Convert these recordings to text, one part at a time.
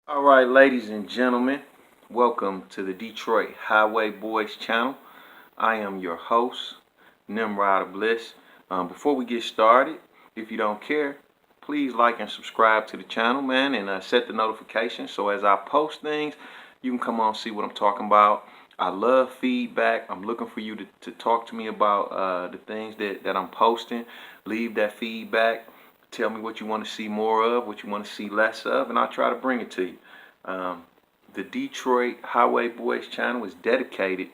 All right, ladies and gentlemen, welcome to the Detroit Highway Boys channel. I am your host, Nimrod of Bliss. Before we get started, if you don't care, please like and subscribe to the channel, man, and set the notifications so as I post things, you can come on and see what I'm talking about. I love feedback. I'm looking for you to talk to me about the things that I'm posting. Leave that feedback. Tell me what you want to see more of, what you want to see less of, and I'll try to bring it to you. Um, the Detroit Highway Boys channel is dedicated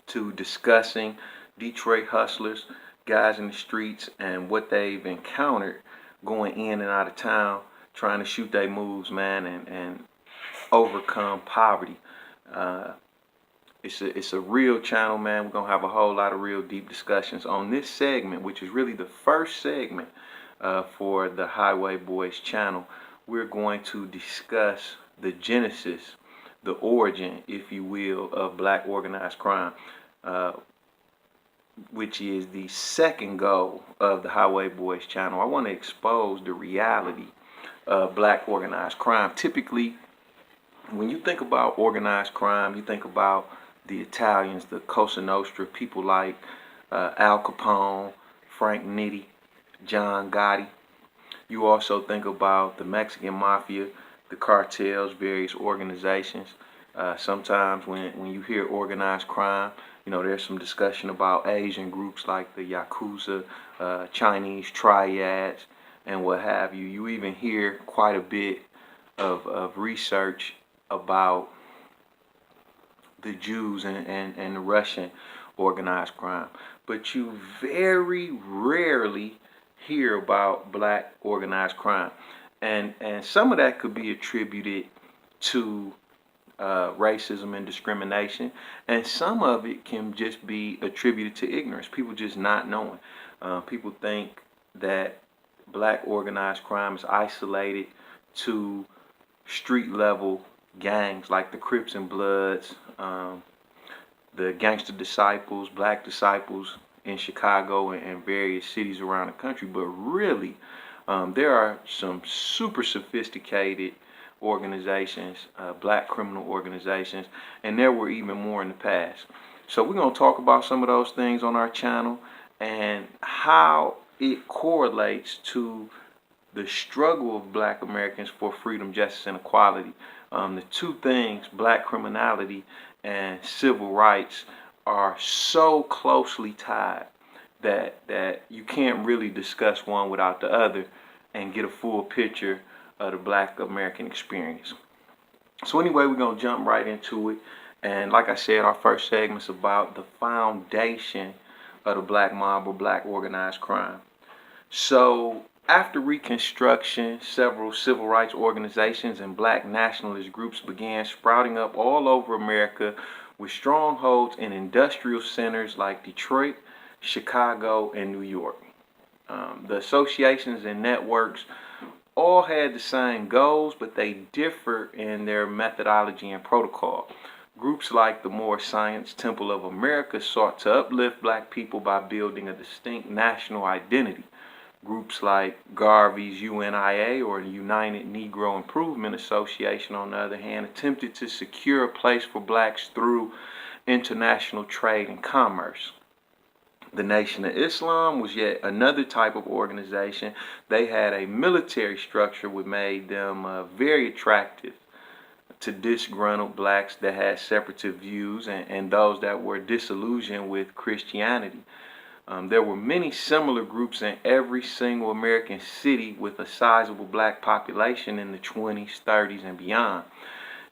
to discussing Detroit hustlers, guys in the streets, and what they've encountered going in and out of town, trying to shoot their moves, man, and overcome poverty. Uh, it's a real channel, man. We're gonna have a whole lot of real deep discussions on this segment, which is really the first segment for the Highway Boys channel. We're going to discuss the genesis, the origin, if you will, of black organized crime, uh, which is the second goal of the Highway Boys channel. I want to expose the reality of black organized crime. Typically, when you think about organized crime, you think about the Italians, the Cosa Nostra, people like Al Capone, Frank Nitti, John Gotti. You also think about the Mexican mafia, the cartels, various organizations. Sometimes when you hear organized crime, there's some discussion about Asian groups like the Yakuza, Chinese triads, and what have you. You even hear quite a bit of research about the Jews and the Russian organized crime. But you very rarely hear about black organized crime. And some of that could be attributed to racism and discrimination, and some of it can just be attributed to ignorance, people just not knowing. People think that black organized crime is isolated to street level gangs like the Crips and Bloods, the Gangster Disciples, Black Disciples in Chicago and various cities around the country. But really, there are some super sophisticated organizations, black criminal organizations, and there were even more in the past. So we're going to talk about some of those things on our channel and how it correlates to the struggle of black Americans for freedom, justice, and equality. The two things, black criminality and civil rights, are so closely tied that you can't really discuss one without the other and get a full picture of the black American experience. So anyway, we're going to jump right into it. And like I said, our first segment is about the foundation of the black mob or black organized crime. So after Reconstruction, several civil rights organizations and black nationalist groups began sprouting up all over America with strongholds in industrial centers like Detroit, Chicago, and New York. The associations and networks all had the same goals, but they differ in their methodology and protocol. Groups like the Moore Science Temple of America sought to uplift black people by building a distinct national identity. Groups like Garvey's UNIA, or the United Negro Improvement Association, on the other hand, attempted to secure a place for blacks through international trade and commerce. The Nation of Islam was yet another type of organization. They had a military structure which made them very attractive to disgruntled blacks that had separatist views and those that were disillusioned with Christianity. There were many similar groups in every single American city with a sizable black population in the 20s, 30s, and beyond.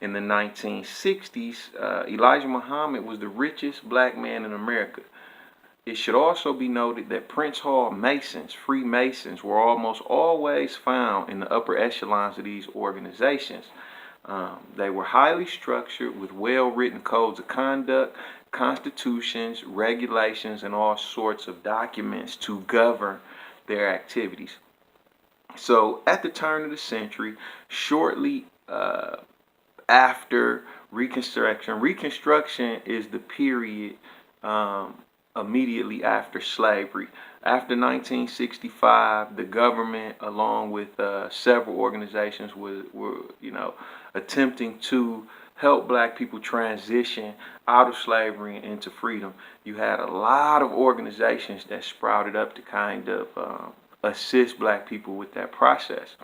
In the 1960s, Elijah Muhammad was the richest black man in America. It should also be noted that Prince Hall Masons, Freemasons, were almost always found in the upper echelons of these organizations. They were highly structured with well-written codes of conduct, constitutions, regulations, and all sorts of documents to govern their activities. So at the turn of the century, shortly after Reconstruction is the period immediately after slavery. After 1965, the government, along with several organizations, were attempting to help black people transition out of slavery and into freedom. You had a lot of organizations that sprouted up to kind of assist black people with that process.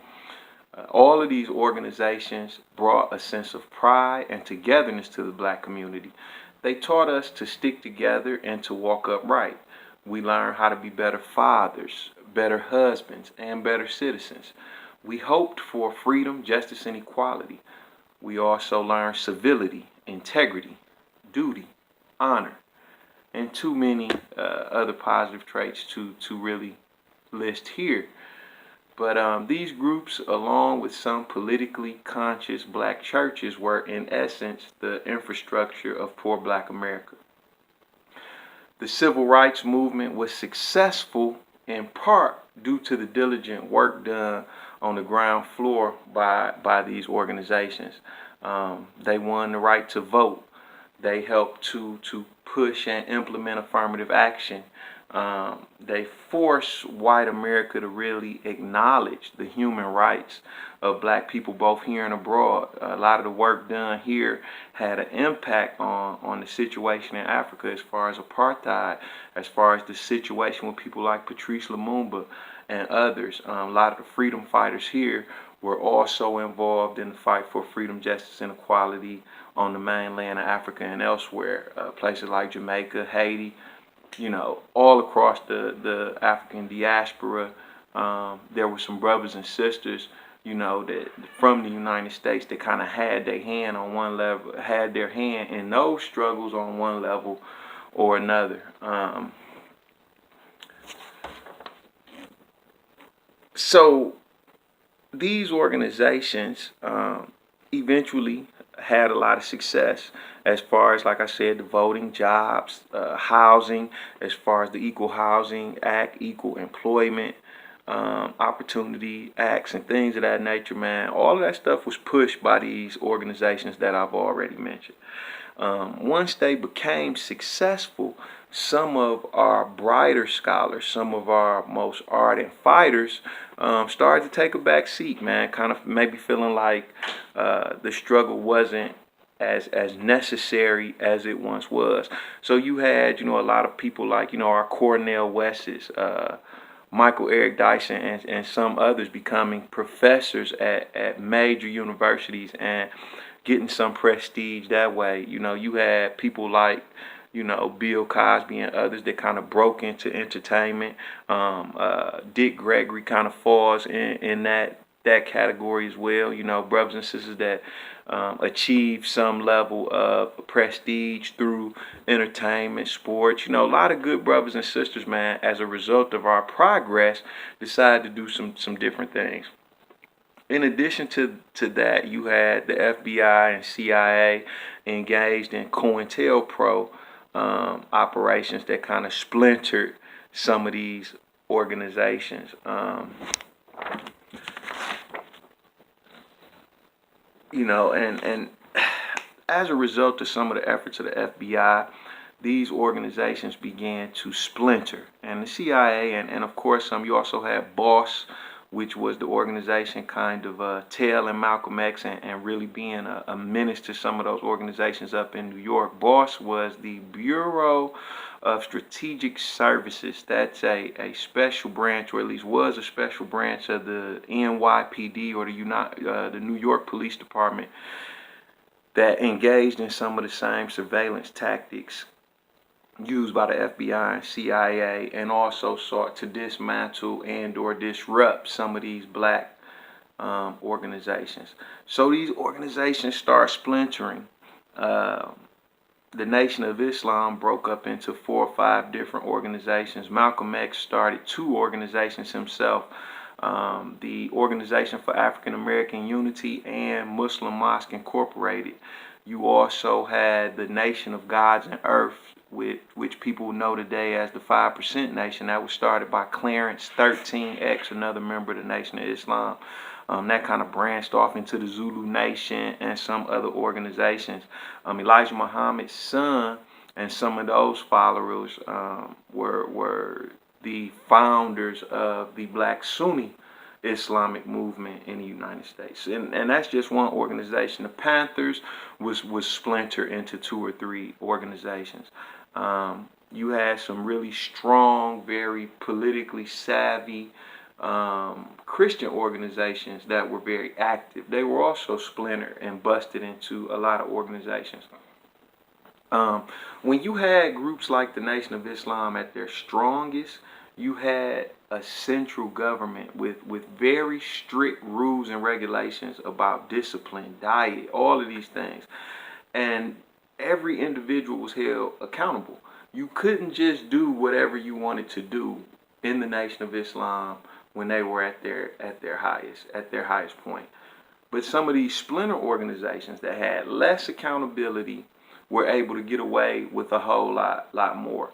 All of these organizations brought a sense of pride and togetherness to the black community. They taught us to stick together and to walk upright. We learned how to be better fathers, better husbands, and better citizens. We hoped for freedom, justice, and equality. We also learned civility, integrity, duty, honor, and too many other positive traits to really list here. But these groups, along with some politically conscious black churches, were in essence the infrastructure of poor black America. The civil rights movement was successful in part due to the diligent work done on the ground floor by these organizations. They won the right to vote. They helped to push and implement affirmative action. They force white America to really acknowledge the human rights of black people both here and abroad. A lot of the work done here had an impact on the situation in Africa as far as apartheid, as far as the situation with people like Patrice Lumumba and others. A lot of the freedom fighters here were also involved in the fight for freedom, justice, and equality on the mainland of Africa and elsewhere. Places like Jamaica, Haiti, all across the African diaspora. There were some brothers and sisters, that from the United States that kind of had their hand on one level, had their hand in those struggles on one level or another. So these organizations eventually had a lot of success as far as, like I said, the voting, jobs, housing, as far as the Equal Housing Act, equal employment opportunity acts, and things of that nature, man. All of that stuff was pushed by these organizations that I've already mentioned. Once they became successful, some of our brighter scholars, some of our most ardent fighters started to take a back seat, man, kind of maybe feeling like the struggle wasn't as necessary as it once was. So you had, a lot of people like, our Cornel West's, Michael Eric Dyson, and some others becoming professors at major universities and getting some prestige that way. You had people like, Bill Cosby and others that kind of broke into entertainment. Dick Gregory kind of falls in that category as well. Brothers and sisters that achieve some level of prestige through entertainment, sports. A lot of good brothers and sisters, man, as a result of our progress, decided to do some different things. In addition to that, you had the FBI and CIA engaged in COINTELPRO operations that kind of splintered some of these organizations. And as a result of some of the efforts of the FBI, these organizations began to splinter. And the CIA, and of course, you also had BOSS, which was the organization kind of tailing Malcolm X and really being a menace to some of those organizations up in New York. BOSS was the Bureau of Strategic Services. That's a special branch, or at least was a special branch of the NYPD, or the New York Police Department, that engaged in some of the same surveillance tactics used by the FBI and CIA, and also sought to dismantle and or disrupt some of these black organizations. So these organizations start splintering. The Nation of Islam broke up into 4 or 5 different organizations. Malcolm X started 2 organizations himself. The Organization for African American Unity and Muslim Mosque Incorporated. You also had the Nation of Gods and Earth, which people know today as the 5% Nation. That was started by Clarence 13X, another member of the Nation of Islam. That kind of branched off into the Zulu Nation and some other organizations. Elijah Muhammad's son and some of those followers were the founders of the Black Sunni Islamic movement in the United States, and that's just one organization. The Panthers was splintered into 2 or 3 organizations. You had some really strong, very politically savvy Christian organizations that were very active. They were also splintered and busted into a lot of organizations. When you had groups like the Nation of Islam at their strongest, you had a central government with very strict rules and regulations about discipline, diet, all of these things. And every individual was held accountable. You couldn't just do whatever you wanted to do in the Nation of Islam when they were at their highest point. But some of these splinter organizations that had less accountability were able to get away with a whole lot more.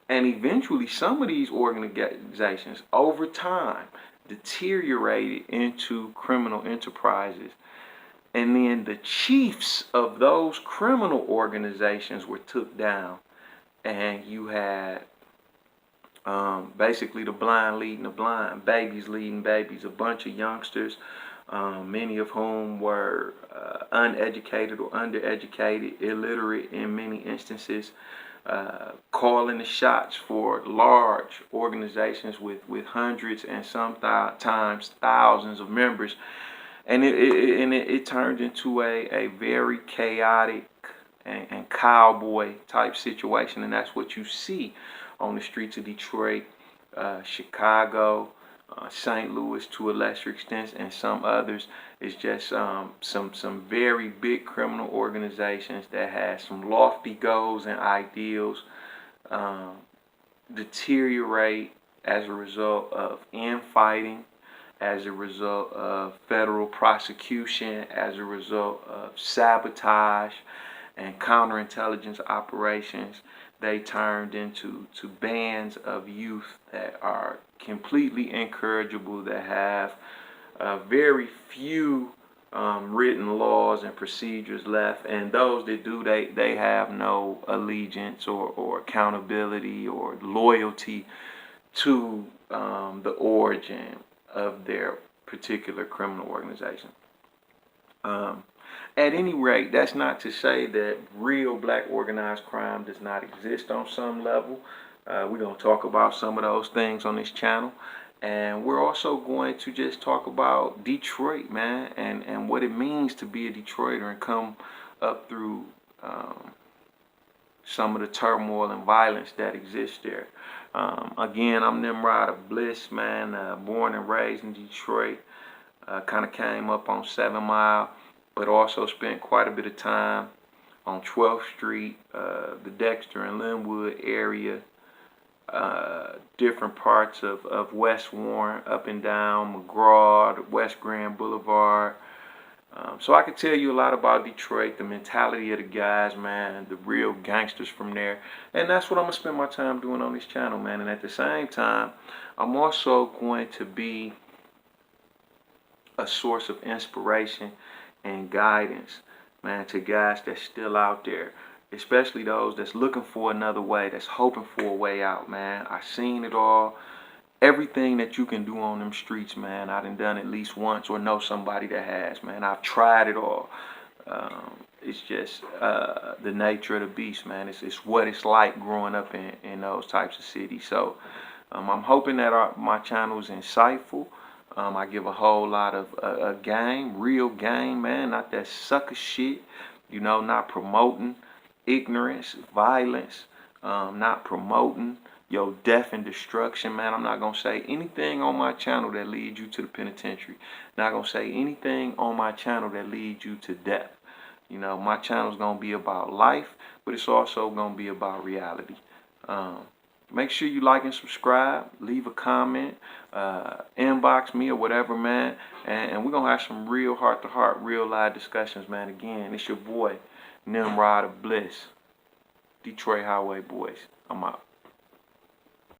And eventually, some of these organizations, over time, deteriorated into criminal enterprises. And then the chiefs of those criminal organizations were took down. And you had basically the blind leading the blind, babies leading babies, a bunch of youngsters, many of whom were uneducated or undereducated, illiterate in many instances, calling the shots for large organizations with hundreds and sometimes thousands of members. And it turned into a very chaotic and cowboy type situation. And that's what you see on the streets of Detroit, Chicago, St. Louis to a lesser extent, and some others. It's just some very big criminal organizations that have some lofty goals and ideals deteriorate as a result of infighting, as a result of federal prosecution, as a result of sabotage and counterintelligence operations. They turned into bands of youth that are completely incorrigible, that have very few written laws and procedures left, and those that do, they have no allegiance or accountability or loyalty to the origin of their particular criminal organization. At any rate, that's not to say that real black organized crime does not exist on some level. We're going to talk about some of those things on this channel. And we're also going to just talk about Detroit, man, and what it means to be a Detroiter and come up through some of the turmoil and violence that exists there. Again, I'm Nimrod of Bliss, man, born and raised in Detroit. Kind of came up on 7 Mile, but also spent quite a bit of time on 12th Street, the Dexter and Linwood area, different parts of West Warren, up and down McGraw, West Grand Boulevard. So I could tell you a lot about Detroit, the mentality of the guys, man, the real gangsters from there. And that's what I'm going to spend my time doing on this channel, man. And at the same time, I'm also going to be a source of inspiration and guidance, man, to guys that's still out there, especially those that's looking for another way, that's hoping for a way out, man. I've seen it all. Everything that you can do on them streets, man, I done at least once or know somebody that has, man. I've tried it all. It's just the nature of the beast, man. It's what it's like growing up in those types of cities. So I'm hoping that my channel is insightful. I give a whole lot of game, real game, man, not that sucker shit, you know, not promoting ignorance, violence, not promoting your death and destruction, man. I'm not going to say anything on my channel that leads you to the penitentiary. Not going to say anything on my channel that leads you to death. You know, my channel is going to be about life, but it's also going to be about reality. Make sure you like and subscribe, leave a comment, inbox me or whatever, man. And we're going to have some real heart-to-heart, real live discussions, man. Again, it's your boy, Nimrod of Bliss, Detroit Highway Boys. I'm out.